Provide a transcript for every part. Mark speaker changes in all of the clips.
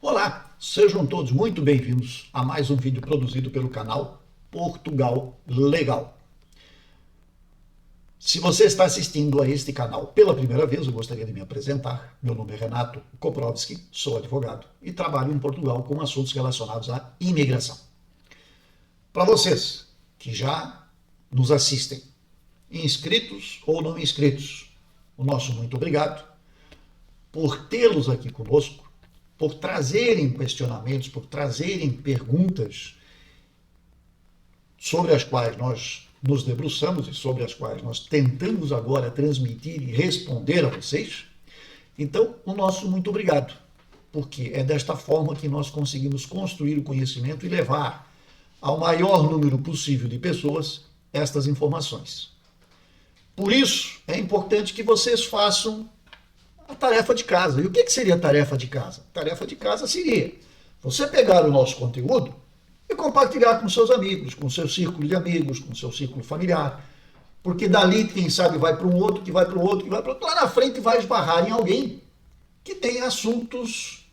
Speaker 1: Olá, sejam todos muito bem-vindos a mais um vídeo produzido pelo canal Portugal Legal. Se você está assistindo a este canal pela primeira vez, eu gostaria de me apresentar. Meu nome é Renato Koprowski, sou advogado e trabalho em Portugal com assuntos relacionados à imigração. Para vocês que já nos assistem, inscritos ou não inscritos, o nosso muito obrigado por tê-los aqui conosco, por trazerem questionamentos, por trazerem perguntas sobre as quais nós nos debruçamos e sobre as quais nós tentamos agora transmitir e responder a vocês. Então, o nosso muito obrigado, porque é desta forma que nós conseguimos construir o conhecimento e levar ao maior número possível de pessoas estas informações. Por isso, é importante que vocês façam a tarefa de casa. E o que seria a tarefa de casa? A tarefa de casa seria você pegar o nosso conteúdo e compartilhar com seus amigos, com seu círculo de amigos, com seu círculo familiar. Porque dali, quem sabe, vai para um outro, que vai para o outro, que vai para o outro. Lá na frente vai esbarrar em alguém que tem assuntos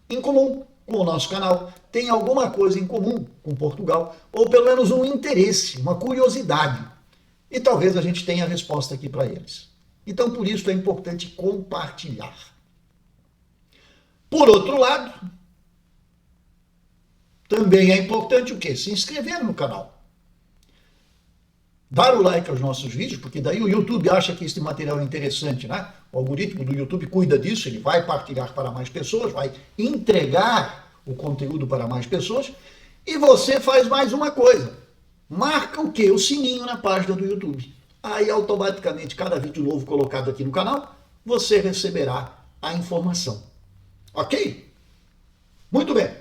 Speaker 1: em comum com o nosso canal, tem alguma coisa em comum com Portugal, ou pelo menos um interesse, uma curiosidade. E talvez a gente tenha a resposta aqui para eles. Então, por isso é importante compartilhar. Por outro lado, também é importante o quê? Se inscrever no canal. Dar o like aos nossos vídeos, porque daí o YouTube acha que este material é interessante, né? O algoritmo do YouTube cuida disso, ele vai partilhar para mais pessoas, vai entregar o conteúdo para mais pessoas, e você faz mais uma coisa. Marca o quê? O sininho na página do YouTube. Aí, automaticamente, cada vídeo novo colocado aqui no canal, você receberá a informação. Ok? Muito bem.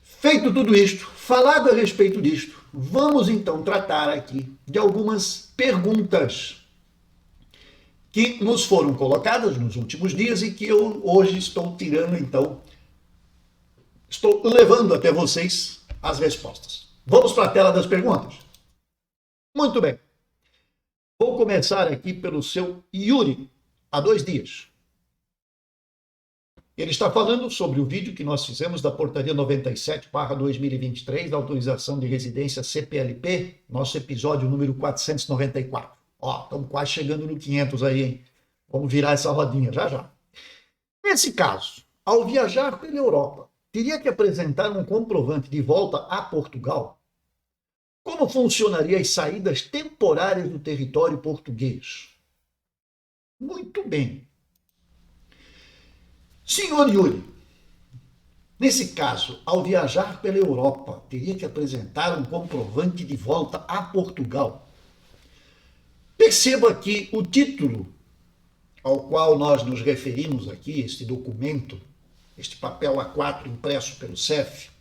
Speaker 1: Feito tudo isto, falado a respeito disto, vamos então tratar aqui de algumas perguntas que nos foram colocadas nos últimos dias e que eu hoje estou tirando, então, estou levando até vocês as respostas. Vamos para a tela das perguntas? Muito bem. Vou começar aqui pelo seu Yuri, há 2 dias. Ele está falando sobre o vídeo que nós fizemos da Portaria 97/2023, da autorização de residência CPLP, nosso episódio número 494. Ó, estamos quase chegando no 500 aí, hein? Vamos virar essa rodinha já já. Nesse caso, ao viajar pela Europa, teria que apresentar um comprovante de volta a Portugal? Como funcionariam as saídas temporárias do território português? Muito bem. Senhor Yuri, nesse caso, ao viajar pela Europa, teria que apresentar um comprovante de volta a Portugal. Perceba que o título ao qual nós nos referimos aqui, este documento, este papel A4 impresso pelo CEF,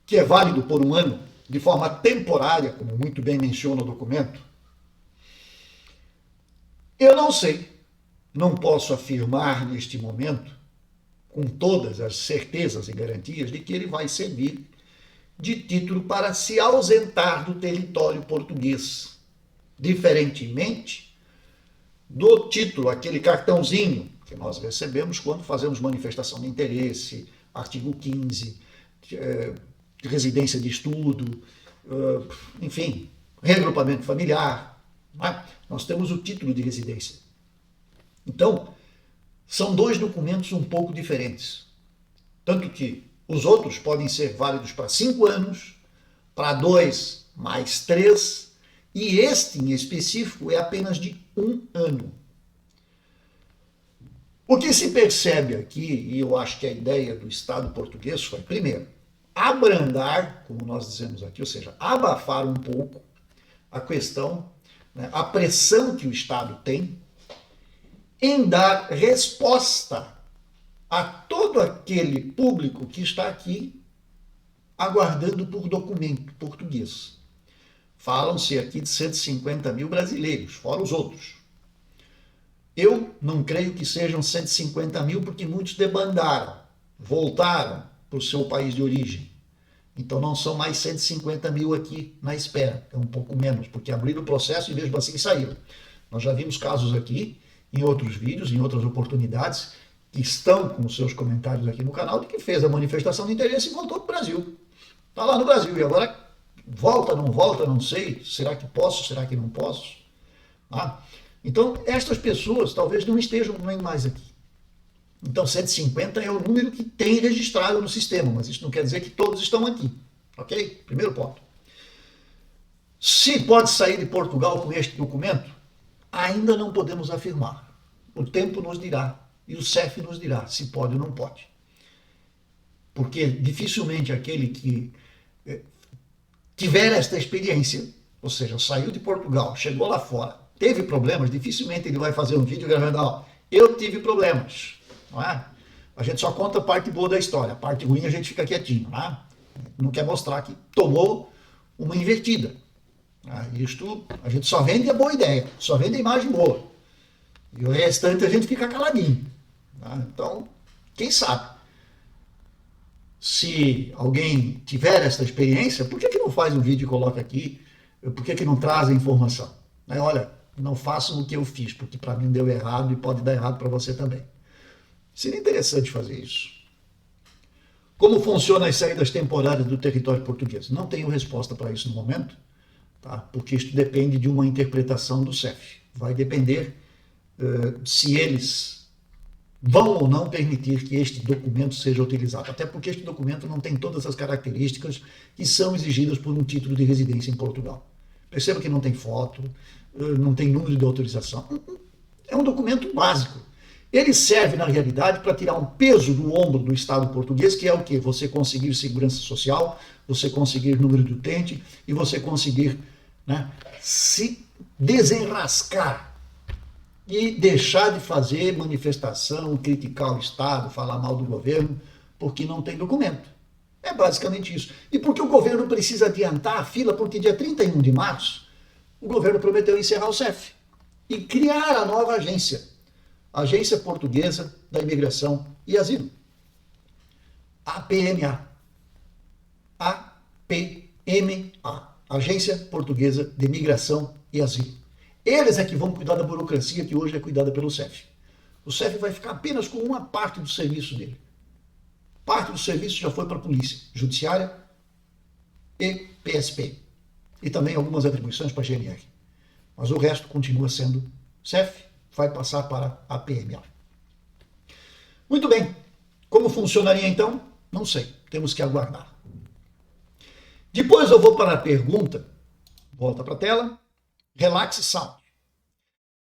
Speaker 1: que é válido por 1 ano, de forma temporária, como muito bem menciona o documento, eu não sei, não posso afirmar neste momento, com todas as certezas e garantias, de que ele vai servir de título para se ausentar do território português, diferentemente do título, aquele cartãozinho que nós recebemos quando fazemos manifestação de interesse, artigo 15, residência de estudo, enfim, reagrupamento familiar. Né? Nós temos o título de residência. Então, são 2 documentos um pouco diferentes. Tanto que os outros podem ser válidos para 5 anos, para 2 mais 3, e este em específico é apenas de 1 ano. O que se percebe aqui, e eu acho que a ideia do Estado português foi, primeiro, abrandar, como nós dizemos aqui, ou seja, abafar um pouco a questão, né, a pressão que o Estado tem em dar resposta a todo aquele público que está aqui aguardando por documento português. Falam-se aqui de 150 mil brasileiros, fora os outros. Eu não creio que sejam 150 mil, porque muitos debandaram, voltaram para o seu país de origem. Então não são mais 150 mil aqui na espera, é um pouco menos, porque abriram o processo e mesmo assim saíram. Nós já vimos casos aqui, em outros vídeos, em outras oportunidades, que estão com os seus comentários aqui no canal, de que fez a manifestação de interesse e voltou para o Brasil. Está lá no Brasil e agora volta, não sei, será que posso, será que não posso? Ah, então, estas pessoas talvez não estejam nem mais aqui. Então, 150 é o número que tem registrado no sistema, mas isso não quer dizer que todos estão aqui. Ok? Primeiro ponto. Se pode sair de Portugal com este documento, ainda não podemos afirmar. O tempo nos dirá e o CEF nos dirá se pode ou não pode. Porque dificilmente aquele que tiver esta experiência, ou seja, saiu de Portugal, chegou lá fora, teve problemas, dificilmente ele vai fazer um vídeo gravando, ó, eu tive problemas, não é? A gente só conta a parte boa da história, a parte ruim a gente fica quietinho, não é? Não quer mostrar que tomou uma invertida. Isto, a gente só vende a boa ideia, só vende a imagem boa. E o restante a gente fica caladinho. Então, quem sabe? Se alguém tiver essa experiência, por que não faz um vídeo e coloca aqui? Por que não traz a informação? Olha, não façam o que eu fiz, porque para mim deu errado e pode dar errado para você também. Seria interessante fazer isso. Como funcionam as saídas temporárias do território português? Não tenho resposta para isso no momento, tá? Porque isto depende de uma interpretação do CEF. Vai depender se eles vão ou não permitir que este documento seja utilizado. Até porque este documento não tem todas as características que são exigidas por um título de residência em Portugal. Perceba que não tem foto, não tem número de autorização. É um documento básico. Ele serve, na realidade, para tirar um peso do ombro do Estado português, que é o quê? Você conseguir segurança social, você conseguir número de utente e você conseguir, né, se desenrascar e deixar de fazer manifestação, criticar o Estado, falar mal do governo, porque não tem documento. É basicamente isso. E porque o governo precisa adiantar a fila, porque dia 31 de março, o governo prometeu encerrar o CEF e criar a nova agência. Agência Portuguesa da Imigração e Asilo. APMA. APMA. Agência Portuguesa de Imigração e Asilo. Eles é que vão cuidar da burocracia que hoje é cuidada pelo CEF. O CEF vai ficar apenas com uma parte do serviço dele. Parte do serviço já foi para a Polícia Judiciária e PSP. E também algumas atribuições para a GNR. Mas o resto continua sendo CEF, vai passar para a PMA. Muito bem. Como funcionaria então? Não sei. Temos que aguardar. Depois eu vou para a pergunta. Volta para a tela. Relaxe Sound.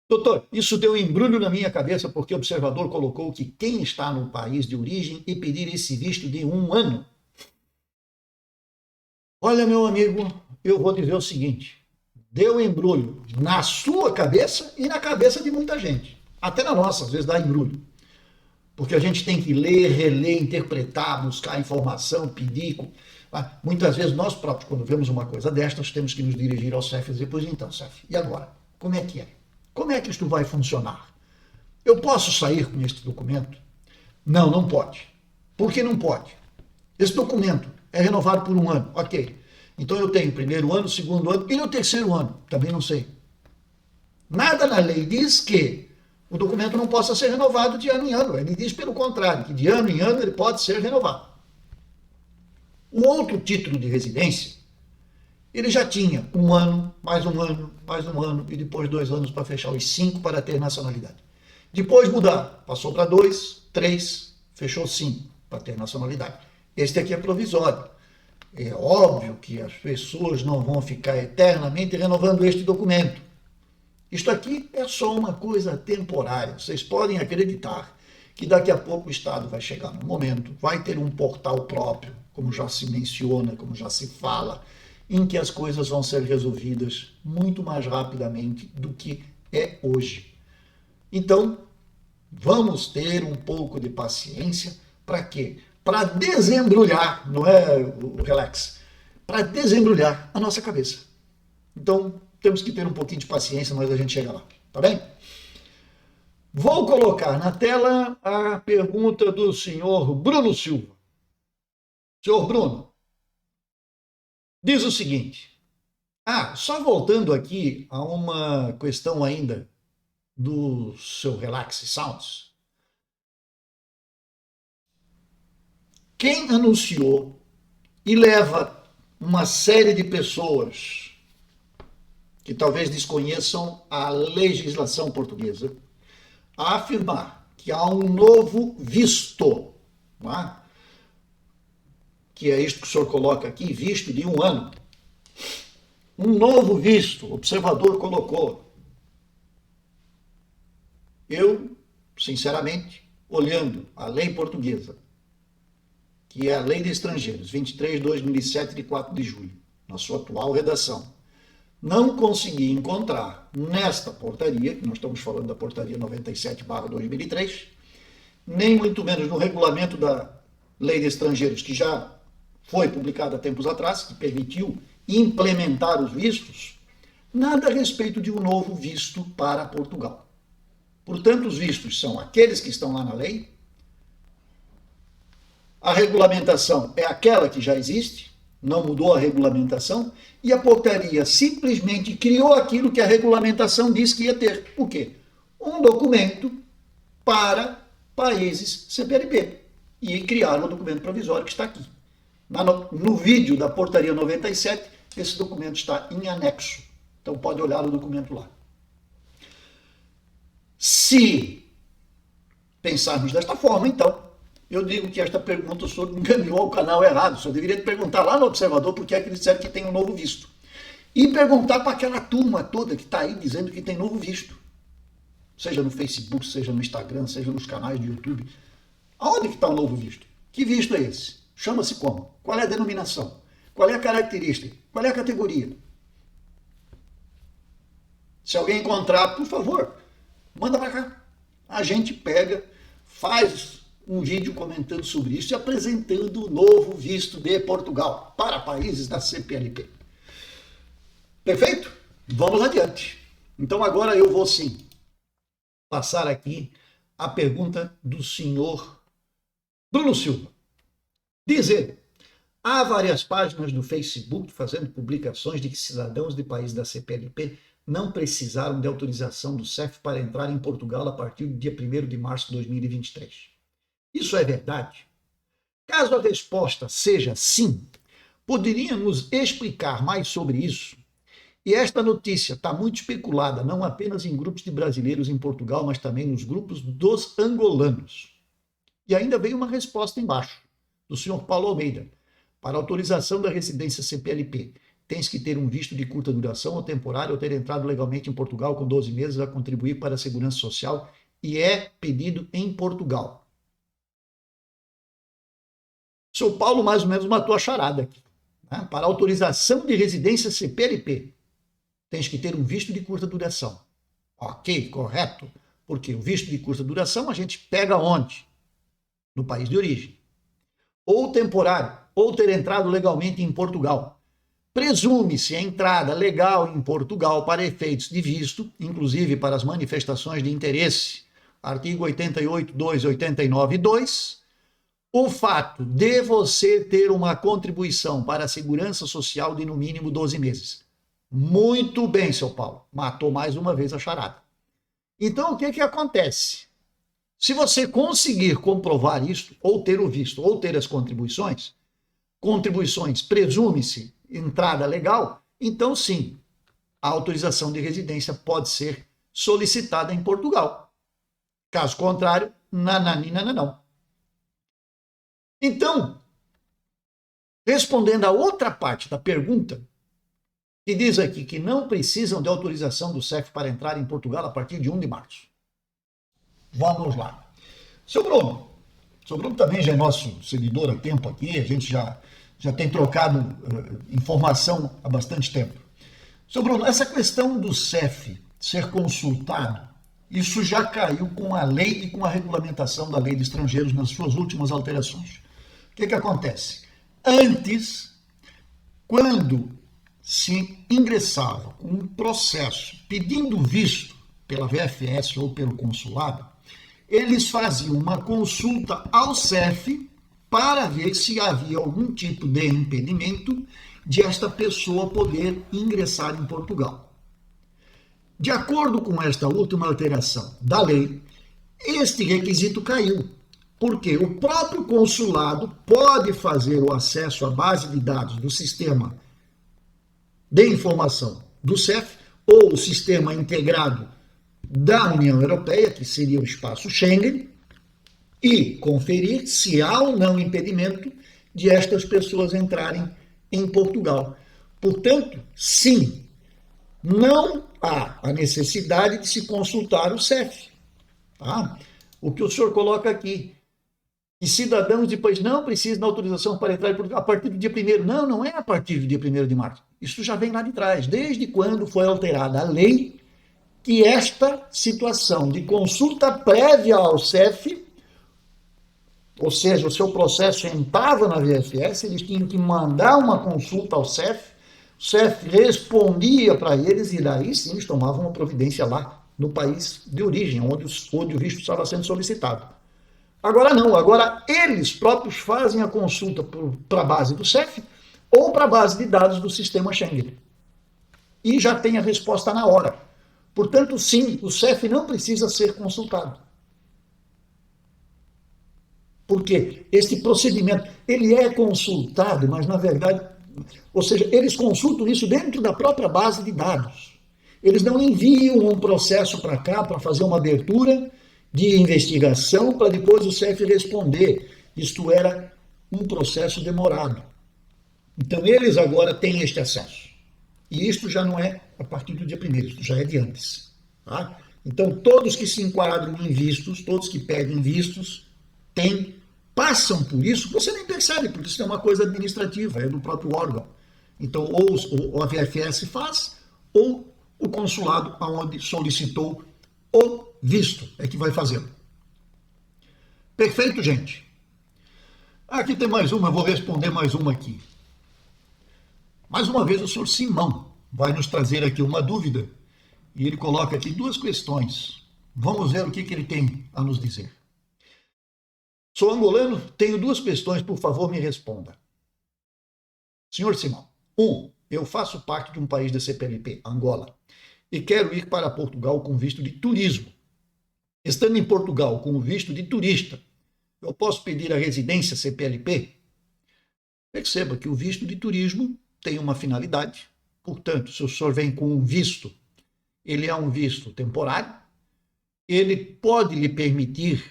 Speaker 1: Doutor, isso deu embrulho na minha cabeça porque o observador colocou que quem está no país de origem e pedir esse visto de 1 ano. Olha, meu amigo, eu vou dizer o seguinte. Deu embrulho na sua cabeça e na cabeça de muita gente. Até na nossa, às vezes dá embrulho. Porque a gente tem que ler, reler, interpretar, buscar informação, pedir. Muitas vezes nós próprios, quando vemos uma coisa destas, temos que nos dirigir ao CEF e dizer, pois então, CEF, e agora? Como é que é? Como é que isto vai funcionar? Eu posso sair com este documento? Não, não pode. Por que não pode? Esse documento é renovado por 1 ano. Ok. Então eu tenho o 1º ano, o 2º ano e o 3º ano. Também não sei. Nada na lei diz que o documento não possa ser renovado de ano em ano. Ele diz, pelo contrário, que de ano em ano ele pode ser renovado. O outro título de residência, ele já tinha 1 ano, mais 1 ano, mais 1 ano, e depois 2 anos para fechar os 5 para ter nacionalidade. Depois mudar, passou para 2, 3, fechou 5 para ter nacionalidade. Este aqui é provisório. É óbvio que as pessoas não vão ficar eternamente renovando este documento. Isto aqui é só uma coisa temporária. Vocês podem acreditar que daqui a pouco o Estado vai chegar no momento, vai ter um portal próprio, como já se menciona, como já se fala, em que as coisas vão ser resolvidas muito mais rapidamente do que é hoje. Então, vamos ter um pouco de paciência. Para quê? Para desembrulhar, não é o relax, para desembrulhar a nossa cabeça. Então, temos que ter um pouquinho de paciência, mas a gente chega lá, tá bem? Vou colocar na tela a pergunta do senhor Bruno Silva. Senhor Bruno, diz o seguinte, só voltando aqui a uma questão ainda do seu Relax Sounds, quem anunciou e leva uma série de pessoas que talvez desconheçam a legislação portuguesa a afirmar que há um novo visto, não é? Que é isto que o senhor coloca aqui, visto de 1 ano. Um novo visto, o observador colocou. Eu, sinceramente, olhando a lei portuguesa, que é a Lei de Estrangeiros, 23/2007, de 4 de julho, na sua atual redação, não consegui encontrar nesta portaria, que nós estamos falando da portaria 97/2003, nem muito menos no regulamento da Lei de Estrangeiros, que já foi publicada há tempos atrás, que permitiu implementar os vistos, nada a respeito de um novo visto para Portugal. Portanto, os vistos são aqueles que estão lá na lei, a regulamentação é aquela que já existe, não mudou a regulamentação, e a portaria simplesmente criou aquilo que a regulamentação diz que ia ter. O quê? Um documento para países CPLP. E criaram o documento provisório que está aqui. No vídeo da portaria 97, esse documento está em anexo. Então pode olhar o documento lá. Se pensarmos desta forma, então, eu digo que esta pergunta o senhor encaminhou ao canal errado. O senhor deveria perguntar lá no Observador por que é que eles disseram que tem um novo visto. E perguntar para aquela turma toda que está aí dizendo que tem novo visto. Seja no Facebook, seja no Instagram, seja nos canais do YouTube. Aonde que está o novo visto? Que visto é esse? Chama-se como? Qual é a denominação? Qual é a característica? Qual é a categoria? Se alguém encontrar, por favor, manda para cá. A gente pega, faz um vídeo comentando sobre isso e apresentando o novo visto de Portugal para países da CPLP. Perfeito? Vamos adiante. Então agora eu vou sim passar aqui a pergunta do senhor Bruno Silva. Diz ele, há várias páginas do Facebook fazendo publicações de que cidadãos de países da CPLP não precisaram de autorização do CEF para entrar em Portugal a partir do dia 1º de março de 2023. Isso é verdade? Caso a resposta seja sim, poderia nos explicar mais sobre isso? E esta notícia está muito especulada, não apenas em grupos de brasileiros em Portugal, mas também nos grupos dos angolanos. E ainda veio uma resposta embaixo, do senhor Paulo Almeida. Para autorização da residência CPLP, tens que ter um visto de curta duração ou temporário ou ter entrado legalmente em Portugal com 12 meses a contribuir para a segurança social e é pedido em Portugal. O senhor Paulo mais ou menos matou a charada aqui. Né? Para autorização de residência CPLP, tens que ter um visto de curta duração. Ok, correto. Porque o visto de curta duração a gente pega onde? No país de origem. Ou temporário, ou ter entrado legalmente em Portugal. Presume-se a entrada legal em Portugal para efeitos de visto, inclusive para as manifestações de interesse, artigo 88.2 e 89.2, o fato de você ter uma contribuição para a segurança social de no mínimo 12 meses. Muito bem, seu Paulo. Matou mais uma vez a charada. Então, o que acontece? Se você conseguir comprovar isso, ou ter o visto, ou ter as contribuições presume-se entrada legal, então sim, a autorização de residência pode ser solicitada em Portugal. Caso contrário, nananina não. Então, respondendo a outra parte da pergunta, que diz aqui que não precisam de autorização do CEF para entrar em Portugal a partir de 1 de março. Vamos lá. Seu Bruno também já é nosso seguidor há tempo aqui, a gente já tem trocado informação há bastante tempo. Seu Bruno, essa questão do CEF ser consultado, isso já caiu com a lei e com a regulamentação da Lei de Estrangeiros nas suas últimas alterações. O que acontece? Antes, quando se ingressava com um processo pedindo visto pela VFS ou pelo consulado, eles faziam uma consulta ao CEF para ver se havia algum tipo de impedimento de esta pessoa poder ingressar em Portugal. De acordo com esta última alteração da lei, este requisito caiu. Porque o próprio consulado pode fazer o acesso à base de dados do sistema de informação do CEF ou o sistema integrado da União Europeia, que seria o espaço Schengen, e conferir se há ou não impedimento de estas pessoas entrarem em Portugal. Portanto, sim, não há a necessidade de se consultar o CEF. Tá? O que o senhor coloca aqui, e cidadãos depois não precisam da autorização para entrar a partir do dia 1º. Não, não é a partir do dia 1º de março. Isso já vem lá de trás, desde quando foi alterada a lei que esta situação de consulta prévia ao CEF, ou seja, o seu processo entrava na VFS, eles tinham que mandar uma consulta ao CEF, o CEF respondia para eles e daí sim eles tomavam uma providência lá no país de origem, onde o visto estava sendo solicitado. Agora não, agora eles próprios fazem a consulta para a base do CEF ou para a base de dados do sistema Schengen. E já tem a resposta na hora. Portanto, sim, o CEF não precisa ser consultado. Porque este procedimento, ele é consultado, mas na verdade, ou seja, eles consultam isso dentro da própria base de dados. Eles não enviam um processo para cá para fazer uma abertura de investigação para depois o CEF responder. Isto era um processo demorado. Então, eles agora têm este acesso. E isto já não é a partir do dia 1º, isto já é de antes. Tá? Então, todos que se enquadram em vistos, todos que pedem vistos, passam por isso, você nem percebe, porque isso é uma coisa administrativa, é do próprio órgão. Então, ou a VFS faz, ou o consulado aonde solicitou o visto é que vai fazê-lo. Perfeito, gente? Aqui tem mais uma, eu vou responder mais uma aqui. Mais uma vez, o senhor Simão vai nos trazer aqui uma dúvida e ele coloca aqui 2 questões. Vamos ver o que ele tem a nos dizer. Sou angolano, tenho 2 questões, por favor, me responda. Senhor Simão, 1. Eu faço parte de um país da CPLP, Angola, e quero ir para Portugal com visto de turismo. Estando em Portugal com visto de turista, eu posso pedir a residência CPLP? Perceba que o visto de turismo tem uma finalidade. Portanto, se o senhor vem com um visto, ele é um visto temporário, ele pode lhe permitir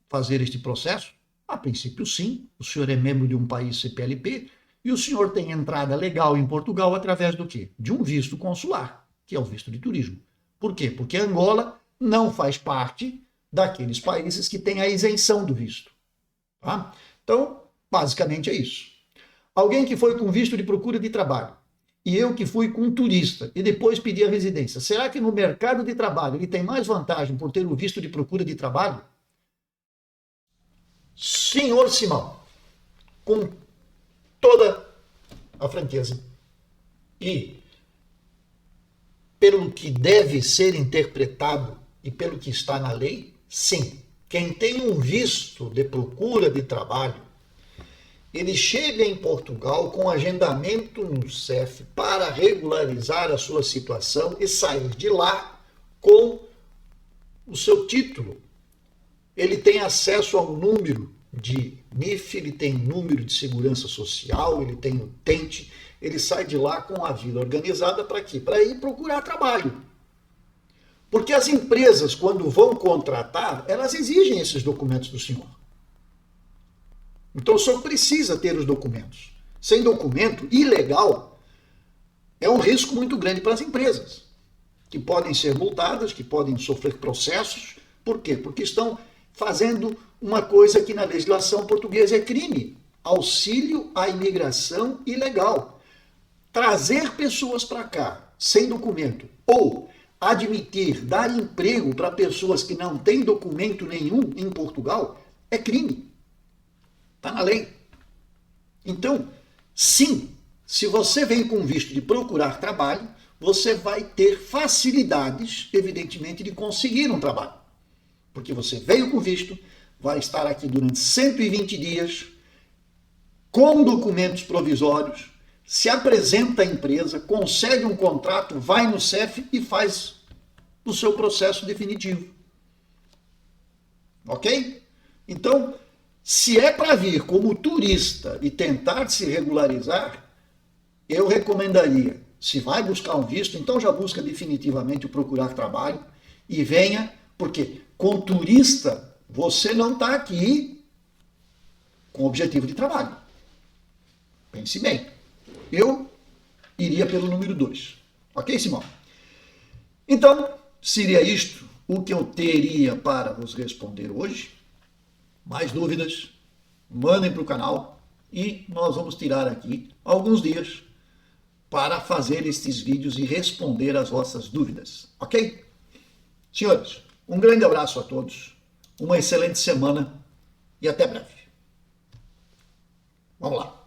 Speaker 1: fazer este processo? A princípio, sim. O senhor é membro de um país CPLP e o senhor tem entrada legal em Portugal através do quê? De um visto consular, que é o visto de turismo. Por quê? Porque Angola não faz parte daqueles países que têm a isenção do visto. Tá? Então, basicamente é isso. Alguém que foi com visto de procura de trabalho e eu que fui com turista e depois pedi a residência, será que no mercado de trabalho ele tem mais vantagem por ter o visto de procura de trabalho? Senhor Simão, com toda a franqueza e pelo que deve ser interpretado e pelo que está na lei, sim. Quem tem um visto de procura de trabalho, ele chega em Portugal com agendamento no CEF para regularizar a sua situação e sair de lá com o seu título. Ele tem acesso ao número de NIF, ele tem número de segurança social, ele tem o TENTE, ele sai de lá com a vida organizada para quê? Para ir procurar trabalho. Porque as empresas, quando vão contratar, elas exigem esses documentos do senhor. Então o senhor precisa ter os documentos. Sem documento, ilegal, é um risco muito grande para as empresas, que podem ser multadas, que podem sofrer processos. Por quê? Porque estão fazendo uma coisa que na legislação portuguesa é crime: auxílio à imigração ilegal. Trazer pessoas para cá sem documento ou admitir, dar emprego para pessoas que não têm documento nenhum em Portugal é crime. Está na lei. Então, sim, se você vem com visto de procurar trabalho, você vai ter facilidades, evidentemente, de conseguir um trabalho. Porque você veio com visto, vai estar aqui durante 120 dias, com documentos provisórios, se apresenta à empresa, consegue um contrato, vai no CEF e faz o seu processo definitivo. Ok? Então, Se é para vir como turista e tentar se regularizar, eu recomendaria, se vai buscar um visto, então já busca definitivamente o procurar trabalho e venha, porque com turista você não está aqui com objetivo de trabalho. Pense bem. Eu iria pelo número 2. Ok, Simão? Então, seria isto o que eu teria para vos responder hoje. Mais dúvidas, mandem para o canal e nós vamos tirar aqui alguns dias para fazer estes vídeos e responder as vossas dúvidas, ok? Senhores, um grande abraço a todos, uma excelente semana e até breve. Vamos lá.